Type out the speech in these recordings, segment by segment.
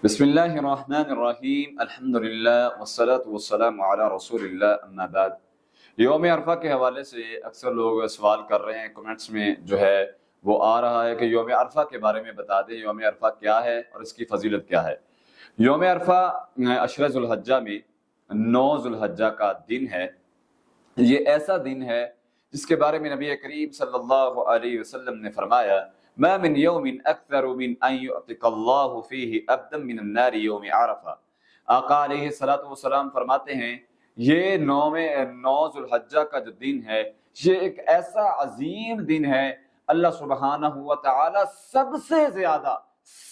بسم اللہ الرحمن الرحیم، الحمدللہ والصلاة والسلام علی رسول اللہ، اما بعد۔ یوم عرفہ کے حوالے سے اکثر لوگ سوال کر رہے ہیں، کمنٹس میں جو ہے وہ آ رہا ہے کہ یوم عرفہ کے بارے میں بتا دیں، یوم عرفہ کیا ہے اور اس کی فضیلت کیا ہے۔ یوم عرفہ عشرہ ذو الحجہ میں 9 ذو الحجہ کا دن ہے۔ یہ ایسا دن ہے جس کے بارے میں نبی کریم صلی اللہ علیہ وسلم نے فرمایا، ما من یوم اکثر من ان یعتق اللہ فیہ عبدا من النار یوم عرفہ۔ آقا علیہ السلام فرماتے ہیں یہ 9 ذو الحجہ کا جو دن ہے یہ ایک ایسا عظیم دن ہے، اللہ سبحانہ و تعالی سب سے زیادہ،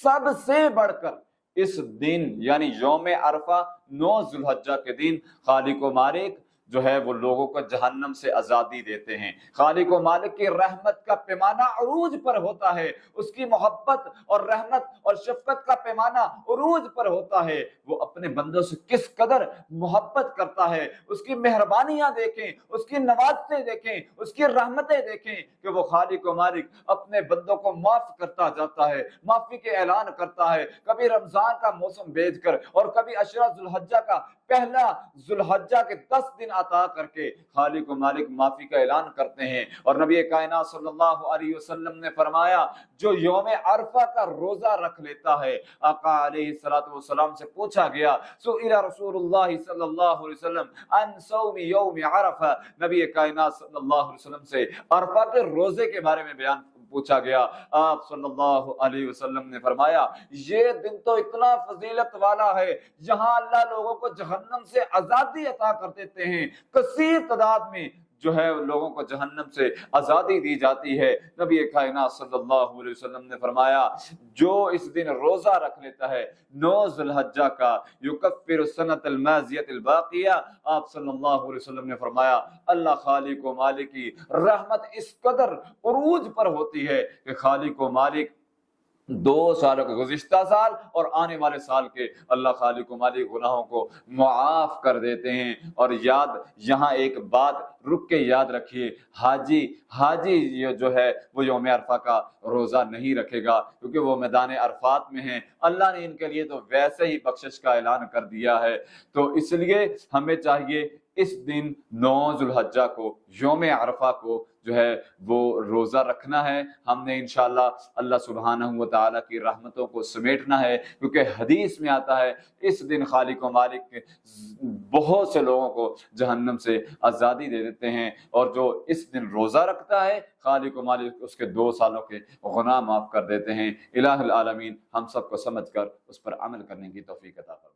سب سے بڑھ کر اس دن یعنی یوم عرفہ 9 ذو الحجہ کے دن خالق و مالک جو ہے وہ لوگوں کو جہنم سے آزادی دیتے ہیں۔ خالق و مالک کی رحمت کا پیمانہ عروج پر ہوتا ہے، اس کی محبت اور رحمت اور شفقت کا پیمانہ عروج پر ہوتا ہے۔ وہ اپنے بندوں سے کس قدر محبت کرتا ہے، اس کی مہربانیاں دیکھیں، اس کی نوازتیں دیکھیں، اس کی رحمتیں دیکھیں کہ وہ خالق و مالک اپنے بندوں کو معاف کرتا جاتا ہے، معافی کے اعلان کرتا ہے، کبھی رمضان کا موسم بھیج کر اور کبھی عشرہ ذو الحجہ کا پہلا ذو الحجہ کے 10 دن عطا کر کے خالق و مالک معافی کا اعلان کرتے ہیں۔ اور نبی کائنات صلی اللہ علیہ وسلم نے فرمایا جو یوم عرفہ کا روزہ رکھ لیتا ہے، آقا علیہ السلام سے پوچھا گیا، سئل رسول اللہ صلی اللہ علیہ وسلم عن صوم یوم عرفہ، نبی کائنات صلی اللہ علیہ وسلم سے عرفہ کے روزے کے بارے میں بیان پوچھا گیا۔ آپ صلی اللہ علیہ وسلم نے فرمایا یہ دن تو اتنا فضیلت والا ہے، جہاں اللہ لوگوں کو جہنم سے آزادی عطا کر دیتے ہیں، کثیر تعداد میں جو ہے لوگوں کو جہنم سے آزادی دی جاتی ہے۔ نبی کائنات صلی اللہ علیہ وسلم نے فرمایا جو اس دن روزہ رکھ لیتا ہے 9 ذو الحجہ کا، یکفر السنۃ الماضیۃ الباقیہ، آپ صلی اللہ علیہ وسلم نے فرمایا اللہ خالق و مالک کی رحمت اس قدر عروج پر ہوتی ہے کہ خالق و مالک 2 سالوں کے گزشتہ سال اور آنے والے سال کے اللہ خالق و مالک گناہوں کو معاف کر دیتے ہیں۔ اور یہاں ایک بات رک کے یاد رکھیے، حاجی یہ جو ہے وہ یوم عرفہ کا روزہ نہیں رکھے گا کیونکہ وہ میدان عرفات میں ہیں، اللہ نے ان کے لیے تو ویسے ہی بخشش کا اعلان کر دیا ہے۔ تو اس لیے ہمیں چاہیے اس دن 9 ذو الحجہ کو، یوم عرفہ کو جو ہے وہ روزہ رکھنا ہے۔ ہم نے انشاءاللہ اللہ سبحانہ و تعالیٰ کی رحمتوں کو سمیٹنا ہے، کیونکہ حدیث میں آتا ہے اس دن خالق و مالک کے بہت سے لوگوں کو جہنم سے آزادی دے دیتے ہیں، اور جو اس دن روزہ رکھتا ہے خالق و مالک اس کے 2 سالوں کے گناہ معاف کر دیتے ہیں۔ الہ العالمین ہم سب کو سمجھ کر اس پر عمل کرنے کی توفیق عطا فرمائے۔